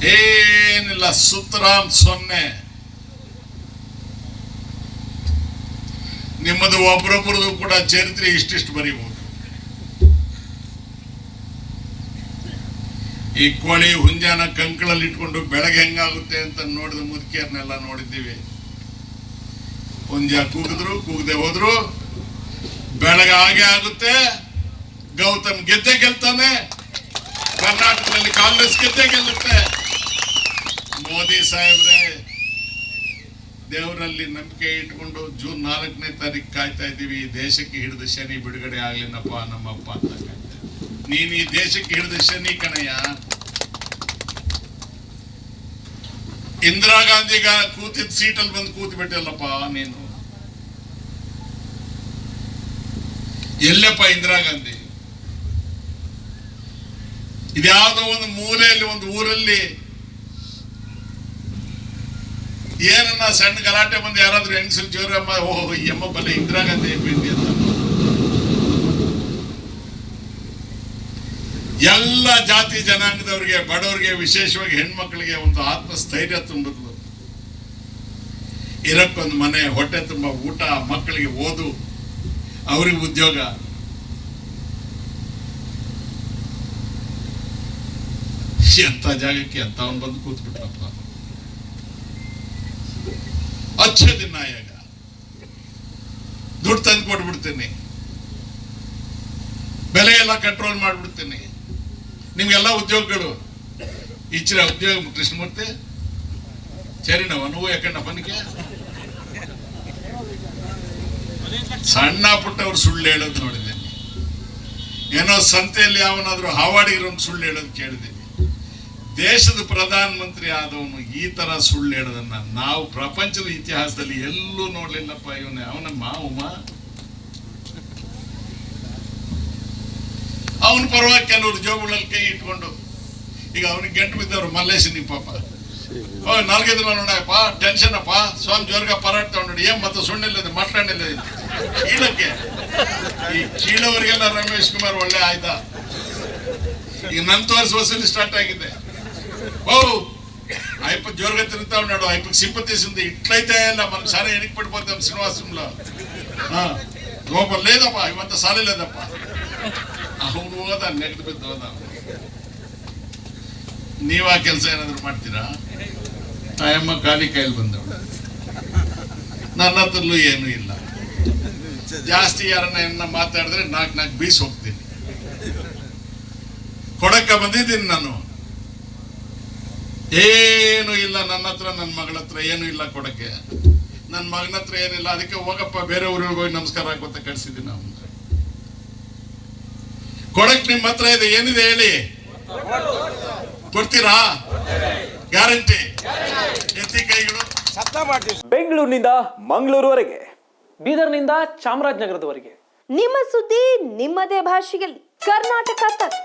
ಏನಿಲ್ಲ, ಸುತ್ತರಾಮ್ 0. ನಿಮ್ಮದು ಒಬ್ರೊಬ್ರದು ಕೂಡ ಚರಿತ್ರೆ ಇಷ್ಟಿಷ್ಟು ಬರೀಬಹುದು. ಈ ಕೋಳಿ ಹುಂಜಾನ ಕಂಕಳಲ್ಲಿ ಇಟ್ಕೊಂಡು ಬೆಳಗ್ಗೆ ಹೆಂಗಾಗುತ್ತೆ ಅಂತ ನೋಡಿದ ಮುದುಕಿಯರ್ನೆಲ್ಲ ನೋಡಿದ್ದೀವಿ. ಹುಂಜ ಕೂಗಿದ್ರು ಕೂಗದೆ ಹೋದ್ರು ಬೆಳಗ್ಗೆ ಹಾಗೆ ಆಗುತ್ತೆ. ಗೌತಮ್ ಗೆದ್ದೆ ಗೆಲ್ತಾನೆ. ಕರ್ನಾಟಕದಲ್ಲಿ ಕಾಂಗ್ರೆಸ್ ಗೆದ್ದೆ ಗೆಲ್ಲುತ್ತೆ. ಮೋದಿ ಸಾಹೇಬ್ರೆ, ದೇವರಲ್ಲಿ ನಂಬಿಕೆ ಇಟ್ಕೊಂಡು ಜೂನ್ 4ನೇ ತಾರೀಕು ಕಾಯ್ತಾ ಇದ್ದೀವಿ. ದೇಶಕ್ಕೆ ಹಿಡಿದ ಶನಿ ಬಿಡುಗಡೆ ಆಗ್ಲಿನಪ್ಪ ನಮ್ಮಪ್ಪ ಅಂತ ಕಾಯ್ತಾ. ನೀನ್ ಈ ದೇಶಕ್ಕೆ ಹಿಡಿದ ಶನಿ ಕಣಯ್ಯ. ಇಂದಿರಾ ಗಾಂಧಿಗ ಕೂತಿದ್ದ ಸೀಟಲ್ಲಿ ಬಂದು ಕೂತ್ ಬಿಟ್ಟಲ್ಲಪ್ಪ ನೀನು. ಎಲ್ಲಪ್ಪ ಇಂದಿರಾ ಗಾಂಧಿ? ಇದ್ಯಾವುದೋ ಒಂದು ಮೂಲೆಯಲ್ಲಿ ಒಂದು ಊರಲ್ಲಿ ಏನನ್ನ ಸಣ್ಣ ಗಲಾಟೆ ಬಂದು ಯಾರಾದ್ರೂ ಹೆಂಗಸರು ಜೋರಮ್ಮ, ಓಹ್ ಎಮ್ಮ ಬಲೆ ಇಂದಿರಾ ಗಾಂಧಿ ಬಿಂಡಿ ಅಂತ. ಎಲ್ಲ ಜಾತಿ ಜನಾಂಗದವರಿಗೆ, ಬಡವರಿಗೆ, ವಿಶೇಷವಾಗಿ ಹೆಣ್ಮಕ್ಳಿಗೆ ಒಂದು ಆತ್ಮಸ್ಥೈರ್ಯ ತುಂಬಿದ್ಲು. ಇರಕ್ಕೊಂದು ಮನೆ, ಹೊಟ್ಟೆ ತುಂಬ ಊಟ, ಮಕ್ಕಳಿಗೆ ಓದು, ಅವ್ರಿಗೆ ಉದ್ಯೋಗ. ಎಂತ ಜಾಗಕ್ಕೆ ಅಂತ ಅವನು ಬಂದು ಕೂತ್ಬಿಟ್ಟಪ್ಪ. ಅಚ್ಚ ದಿನಾಯಕ, ದುಡ್ಡು ತಂದು ಕೊಟ್ಬಿಡ್ತೀನಿ, ಬೆಲೆ ಎಲ್ಲ ಕಂಟ್ರೋಲ್ ಮಾಡ್ಬಿಡ್ತೀನಿ, ನಿಮ್ಗೆಲ್ಲ ಉದ್ಯೋಗಗಳು ಇಚ್ಛೆ ಉದ್ಯೋಗ. ಕೃಷ್ಣಮೂರ್ತಿ ಸರಿನವ నువ్వు ఎక్కడ పనికి ಸಣ್ಣ ಪುಟ್ಟವ್ರು ಸುಳ್ಳು ಹೇಳೋದು ನೋಡಿದ್ದೇನೆ. ಏನೋ ಸಂತೆಯಲ್ಲಿ ಯಾವನಾದ್ರೂ ಹಾವಾಡಿಗರನ್ನು ಸುಳ್ಳು ಹೇಳೋದು ಕೇಳಿದ್ದೀನಿ. ದೇಶದ ಪ್ರಧಾನ ಮಂತ್ರಿ ಆದವನು ಈ ತರ ಸುಳ್ಳು ಹೇಳೋದನ್ನ ನಾವು ಪ್ರಪಂಚದ ಇತಿಹಾಸದಲ್ಲಿ ಎಲ್ಲೂ ನೋಡ್ಲಿಲ್ಲಪ್ಪ. ಅವನ ಮಾವುಮ ಅವನ ಪರವಾಗಿ ಕೆಲವರು ಜೋಬುಗಳಲ್ಲಿ ಕೈ ಇಟ್ಕೊಂಡು, ಈಗ ಅವನಿಗೆ ಗಂಟು ಬಿದ್ದವ್ರು ಮಲ್ಲೇಶನಿ ಪಾಪ, 4 ದಿನ ನೋಡಪ್ಪ ಟೆನ್ಷನ್ ಅಪ್ಪ, ಸ್ವಾಮಿ ಜೋರ್ಗ ಪರಾಡ್ತಾವ್ ನೋಡಿ, ಏನ್ ಮತ್ತೆ ಸುಣ್ಣಿಲ್ಲದೆ ಮಾತಾಡಿಲ್ಲ ಕೀಳಕ್ಕೆ. ಈ ಕೀಳವರಿಗೆಲ್ಲ ರಮೇಶ್ ಕುಮಾರ್ ಒಳ್ಳೆ ಆಯ್ತಾ. ಈಗ ನನ್ ತೋರಿಸಿ ವಸೂಲಿ ಸ್ಟಾರ್ಟ್ ಆಗಿದೆ. ಓ ಅಯ್ಯಪ್ಪ ಜೋರ್ಗ ತಿರುಗ್ತಾವ್ ನೋಡು, ಅಯ್ಯಪ್ಪಗೆ ಸಿಂಪತಿಸಿಂದ ಇಟ್ಲೈತೆ ಇಲ್ಲ మన సారే ఎనికి పడిపోతాం శ్రీనివాసంలో. లోపల లేదప్ప, ఇవంత సాలే లేదప్ప. ಅವನು ಹೋದ, ನೆಗೆದು ಬಿದ್ದು ಹೋದ. ನೀವ್ ಆ ಕೆಲಸ ಏನಾದ್ರು ಮಾಡ್ತೀರಾ? ತಾಯಮ್ಮ ಖಾಲಿ ಕೈಲಿ ಬಂದವಳು, ನನ್ನ ಹತ್ರಲ್ಲೂ ಏನೂ ಇಲ್ಲ. ಜಾಸ್ತಿ ಯಾರನ್ನ ಮಾತಾಡಿದ್ರೆ 4 ಬೀಸ್ ಹೋಗ್ತೀನಿ. ಕೊಡಕ್ಕ ಬಂದಿದ್ದೀನಿ ನಾನು, ಏನು ಇಲ್ಲ ನನ್ನ ಹತ್ರ, ನನ್ನ ಮಗಳ ಹತ್ರ ಏನು ಇಲ್ಲ ಕೊಡಕ್ಕೆ. ನನ್ನ ಮಗನ ಹತ್ರ ಏನಿಲ್ಲ, ಅದಕ್ಕೆ ಹೋಗಪ್ಪ ಬೇರೆ ಊರಿಗೆ ಹೋಗಿ ನಮಸ್ಕಾರ ಹಾಕೋತ ಕಳ್ಸಿದ್ದೀನಿ. ನಾವು ಕೊಡಕ್ ನಿಮ್ಮ ಹತ್ರ ಇದೆ, ಏನಿದೆ ಹೇಳಿ, ಕೊಡ್ತೀರಾ? ಗ್ಯಾರಂಟಿ. ಎತ್ತಿ ಕೈಗಳು. ಬೆಂಗಳೂರಿನಿಂದ ಮಂಗಳೂರುವರೆಗೆ, ಬೀದರ್ನಿಂದ ಚಾಮರಾಜನಗರದವರೆಗೆ ನಿಮ್ಮ ಸುದ್ದಿ ನಿಮ್ಮದೇ ಭಾಷೆಯಲ್ಲಿ. ಕರ್ನಾಟಕ ತಕ್.